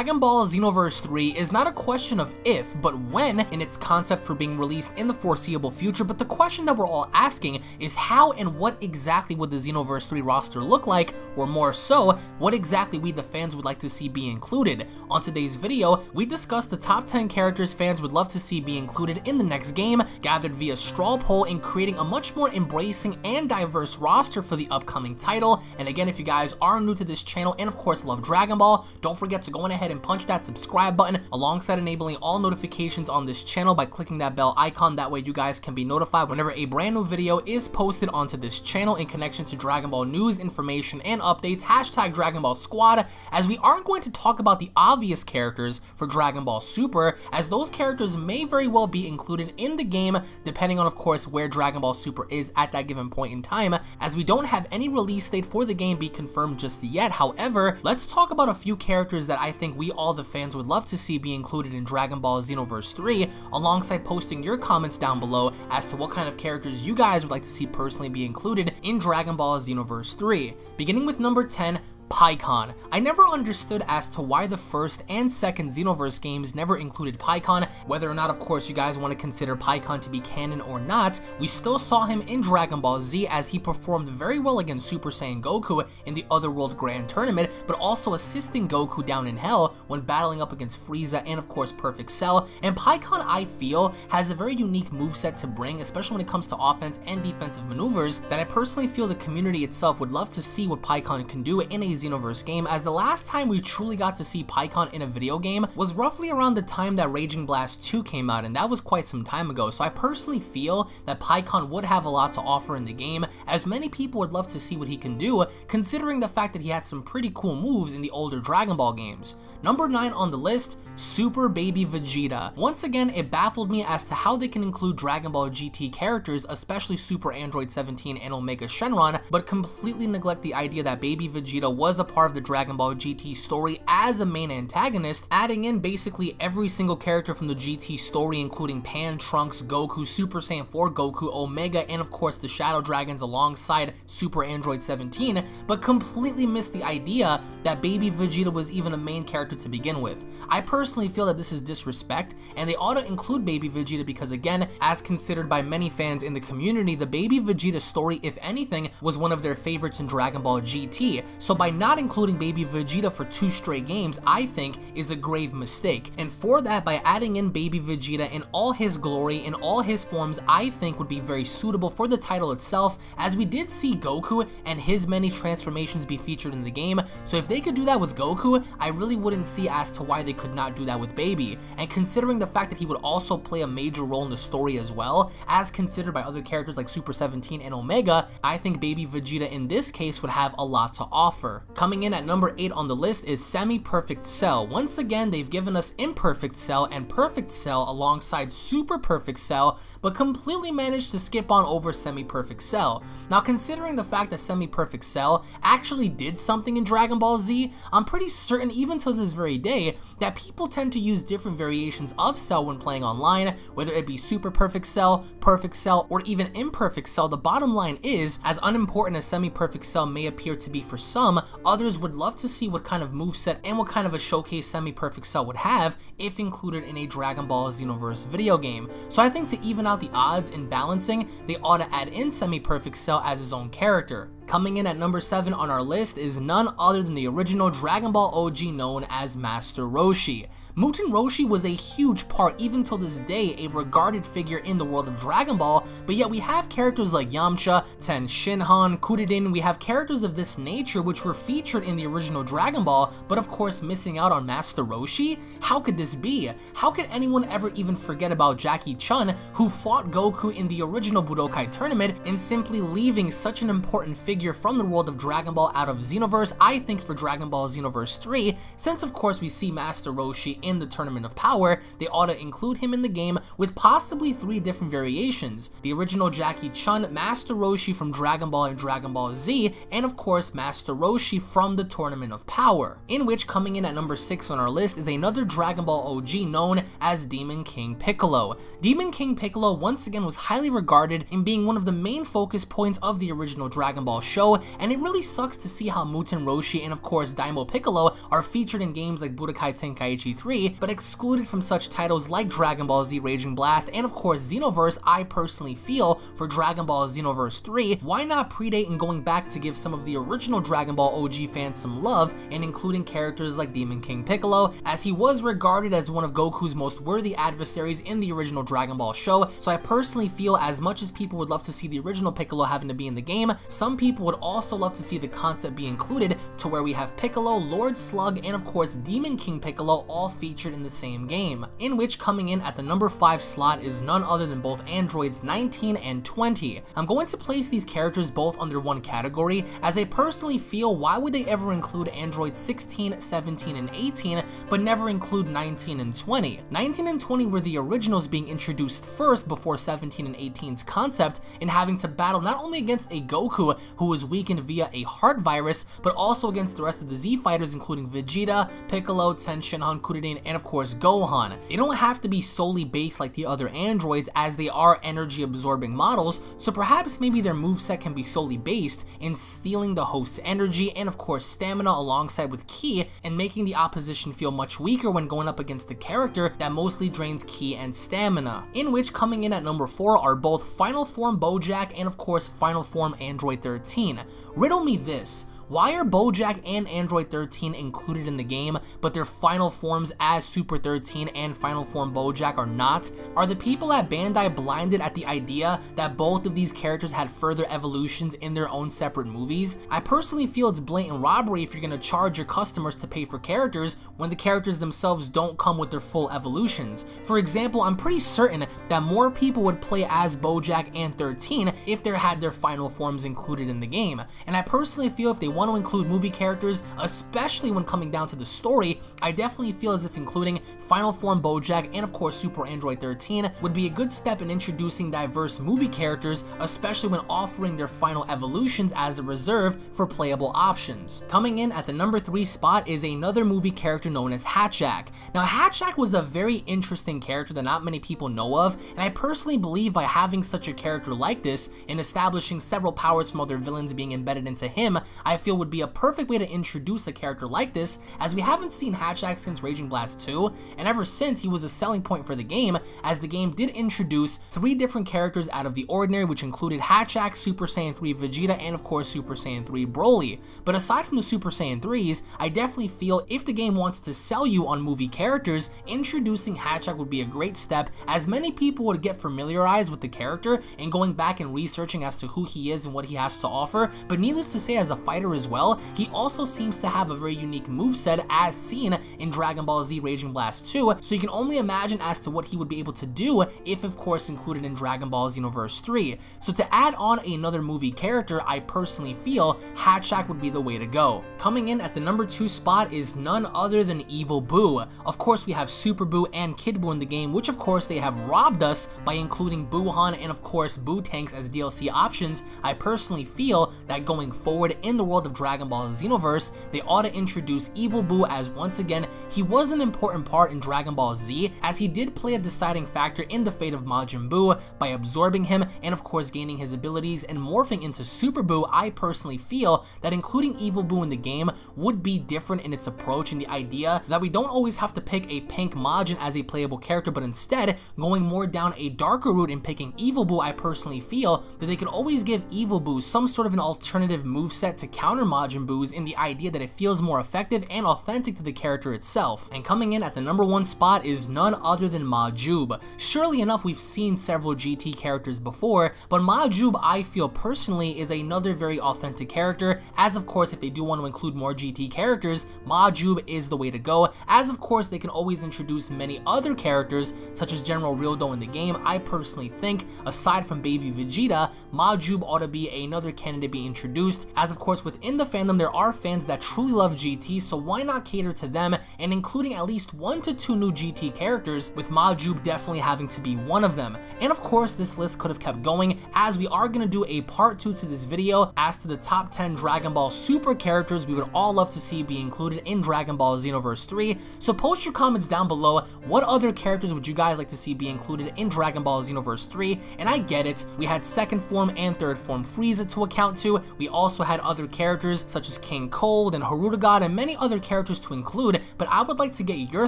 Dragon Ball Xenoverse 3 is not a question of if, but when in its concept for being released in the foreseeable future, but the question that we're all asking is how and what exactly would the Xenoverse 3 roster look like, or more so, what exactly we the fans would like to see be included. On today's video, we discuss the top 10 characters fans would love to see be included in the next game, gathered via straw poll in creating a much more embracing and diverse roster for the upcoming title. And again, if you guys are new to this channel and of course love Dragon Ball, don't forget to go on ahead and punch that subscribe button alongside enabling all notifications on this channel by clicking that bell icon. That way you guys can be notified whenever a brand new video is posted onto this channel in connection to Dragon Ball news, information, and updates. Hashtag Dragon Ball Squad, as we aren't going to talk about the obvious characters for Dragon Ball Super, as those characters may very well be included in the game depending on of course where Dragon Ball Super is at that given point in time, as we don't have any release date for the game be confirmed just yet. However, let's talk about a few characters that I think we all the fans would love to see be included in Dragon Ball Xenoverse 3, alongside posting your comments down below as to what kind of characters you guys would like to see personally be included in Dragon Ball Xenoverse 3. Beginning with number 10, Piccolo. I never understood as to why the first and second Xenoverse games never included Piccolo. Whether or not of course you guys want to consider Piccolo to be canon or not, we still saw him in Dragon Ball Z as he performed very well against Super Saiyan Goku in the Otherworld Grand Tournament, but also assisting Goku down in Hell when battling up against Frieza and of course Perfect Cell. And Piccolo, I feel, has a very unique moveset to bring, especially when it comes to offense and defensive maneuvers, that I personally feel the community itself would love to see what Piccolo can do in a Xenoverse game, as the last time we truly got to see Piccolo in a video game was roughly around the time that Raging Blast 2 came out, and that was quite some time ago. So I personally feel that Piccolo would have a lot to offer in the game, as many people would love to see what he can do, considering the fact that he had some pretty cool moves in the older Dragon Ball games. Number 9 on the list, Superbaby Vegeta. Once again, it baffled me as to how they can include Dragon Ball GT characters, especially Super Android 17 and Omega Shenron, but completely neglect the idea that Baby Vegeta was a part of the Dragon Ball GT story as a main antagonist, adding in basically every single character from the GT story, including Pan, Trunks, Goku, Super Saiyan 4 Goku, Omega, and of course the Shadow Dragons alongside Super Android 17, but completely missed the idea that Baby Vegeta was even a main character to begin with. I personally feel that this is disrespect, and they ought to include Baby Vegeta because, again, as considered by many fans in the community, the Baby Vegeta story, if anything, was one of their favorites in Dragon Ball GT. So by not including Baby Vegeta for 2 straight games, I think is a grave mistake. And for that, by adding in Baby Vegeta in all his glory, in all his forms, I think would be very suitable for the title itself, as we did see Goku and his many transformations be featured in the game. So if they could do that with Goku, I really wouldn't see as to why they could not do that with Baby. And considering the fact that he would also play a major role in the story as well, as considered by other characters like Super 17 and Omega, I think Baby Vegeta in this case would have a lot to offer. Coming in at number 8 on the list is Semi-Perfect Cell. Once again, they've given us Imperfect Cell and Perfect Cell alongside Super Perfect Cell, but completely managed to skip on over Semi-Perfect Cell. Now, considering the fact that Semi-Perfect Cell actually did something in Dragon Ball Z, I'm pretty certain even to this very day that people tend to use different variations of Cell when playing online, whether it be Super Perfect Cell, Perfect Cell, or even Imperfect Cell. The bottom line is, as unimportant as Semi-Perfect Cell may appear to be for some, others would love to see what kind of moveset and what kind of a showcase Semi-Perfect Cell would have if included in a Dragon Ball Xenoverse video game. So I think to even out the odds in balancing, they ought to add in Semi-Perfect Cell as his own character. Coming in at number 7 on our list is none other than the original Dragon Ball OG known as Master Roshi. Muten Roshi was a huge part, even till this day, a regarded figure in the world of Dragon Ball, but yet we have characters like Yamcha, Ten Shinhan, Kuririn. We have characters of this nature which were featured in the original Dragon Ball, but of course missing out on Master Roshi? How could this be? How could anyone ever even forget about Jackie Chun, who fought Goku in the original Budokai tournament, and simply leaving such an important figure from the world of Dragon Ball out of Xenoverse? I think for Dragon Ball Xenoverse 3, since of course we see Master Roshi in the Tournament of Power, they ought to include him in the game with possibly 3 different variations: the original Jackie Chun, Master Roshi from Dragon Ball and Dragon Ball Z, and of course Master Roshi from the Tournament of Power, in which coming in at number 6 on our list is another Dragon Ball OG known as Demon King Piccolo. Demon King Piccolo once again was highly regarded in being one of the main focus points of the original Dragon Ball show, and it really sucks to see how Muten Roshi and of course Daimyo Piccolo are featured in games like Budokai Tenkaichi 3, but excluded from such titles like Dragon Ball Z Raging Blast and of course Xenoverse. I personally feel for Dragon Ball Xenoverse 3, why not predate and going back to give some of the original Dragon Ball OG fans some love, and including characters like Demon King Piccolo, as he was regarded as one of Goku's most worthy adversaries in the original Dragon Ball show. So I personally feel, as much as people would love to see the original Piccolo having to be in the game, some people would also love to see the concept be included to where we have Piccolo, Lord Slug, and of course Demon King Piccolo all featured in the same game, in which coming in at the number 5 slot is none other than both androids 19 and 20. I'm going to place these characters both under one category, as I personally feel, why would they ever include androids 16, 17, and 18, but never include 19 and 20? 19 and 20 were the originals being introduced first before 17 and 18's concept, and having to battle not only against a Goku who was weakened via a heart virus, but also against the rest of the Z fighters including Vegeta, Piccolo, Tenshinhan, Kuririn, and of course Gohan. They don't have to be solely based like the other androids, as they are energy absorbing models, so perhaps maybe their moveset can be solely based in stealing the host's energy and of course stamina alongside with ki, and making the opposition feel much weaker when going up against the character that mostly drains ki and stamina. In which coming in at number 4 are both Final Form Bojack and of course Final Form Android 13. Riddle me this. Why are Bojack and Android 13 included in the game, but their final forms as Super 13 and Final Form Bojack are not? Are the people at Bandai blinded at the idea that both of these characters had further evolutions in their own separate movies? I personally feel it's blatant robbery if you're going to charge your customers to pay for characters when the characters themselves don't come with their full evolutions. For example, I'm pretty certain that more people would play as Bojack and 13 if they had their final forms included in the game, and I personally feel if they want to include movie characters, especially when coming down to the story, I definitely feel as if including Final Form Bojack and of course Super Android 13 would be a good step in introducing diverse movie characters, especially when offering their final evolutions as a reserve for playable options. Coming in at the number 3 spot is another movie character known as Hatchak. Now Hatchak was a very interesting character that not many people know of, and I personally believe by having such a character like this and establishing several powers from other villains being embedded into him, I feel would be a perfect way to introduce a character like this, as we haven't seen Hatchak since Raging Blast 2, and ever since he was a selling point for the game, as the game did introduce 3 different characters out of the ordinary, which included Hatchak, Super Saiyan 3 Vegeta, and of course Super Saiyan 3 Broly. But aside from the Super Saiyan 3s, I definitely feel if the game wants to sell you on movie characters, introducing Hatchak would be a great step, as many people would get familiarized with the character and going back and researching as to who he is and what he has to offer. But needless to say, as a fighter as well, he also seems to have a very unique moveset as seen in Dragon Ball Z Raging Blast 2, so you can only imagine as to what he would be able to do if of course included in Dragon Ball Xenoverse 3. So to add on another movie character, I personally feel Hatchak would be the way to go. Coming in at the number 2 spot is none other than Evil Boo. Of course we have Super Boo and Kid Boo in the game, which of course they have robbed us by including Buuhan and of course Boo Tanks as DLC options. I personally feel that going forward in the world of Dragon Ball Xenoverse, they ought to introduce Evil Boo, as once again, he was an important part in Dragon Ball Z, as he did play a deciding factor in the fate of Majin Buu by absorbing him and of course gaining his abilities and morphing into Super Boo. I personally feel that including Evil Boo in the game would be different in its approach, and the idea that we don't always have to pick a pink Majin as a playable character, but instead going more down a darker route in picking Evil Boo. I personally feel that they could always give Evil Boo some sort of an alternative moveset to counter Majin Buu's, in the idea that it feels more effective and authentic to the character itself. And coming in at the number 1 spot is none other than Majub. Surely enough, we've seen several GT characters before, but Majub, I feel personally, is another very authentic character, as of course if they do want to include more GT characters, Majub is the way to go, as of course they can always introduce many other characters such as General Ryudo in the game. I personally think, aside from Baby Vegeta, Majub ought to be another candidate to be introduced, as of course with in the fandom there are fans that truly love GT, so why not cater to them and including at least 1 to 2 new GT characters, with Majub definitely having to be one of them. And of course this list could have kept going, as we are going to do a part 2 to this video as to the top 10 Dragon Ball Super characters we would all love to see be included in Dragon Ball Xenoverse 3. So post your comments down below, what other characters would you guys like to see be included in Dragon Ball Xenoverse 3? And I get it, we had second form and third form Frieza to account to, we also had other characters such as King Cold and Haruta God and many other characters to include, but I would like to get your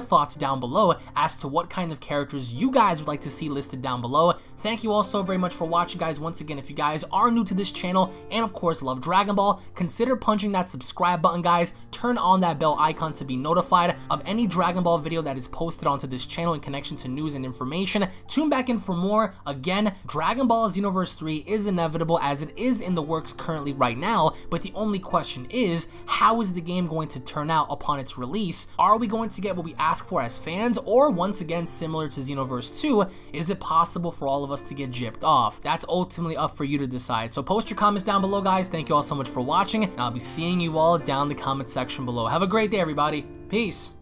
thoughts down below as to what kind of characters you guys would like to see listed down below. Thank you all so very much for watching, guys. Once again, if you guys are new to this channel and of course love Dragon Ball, consider punching that subscribe button, guys. Turn on that bell icon to be notified of any Dragon Ball video that is posted onto this channel in connection to news and information. Tune back in for more. Again, Dragon Ball Xenoverse 3 is inevitable as it is in the works currently right now, but the only question is, how is the game going to turn out upon its release? Are we going to get what we ask for as fans, or once again, similar to Xenoverse 2, is it possible for all of us to get gypped off? That's ultimately up for you to decide. So post your comments down below, guys. Thank you all so much for watching, and I'll be seeing you all down in the comment section below. Have a great day, everybody. Peace.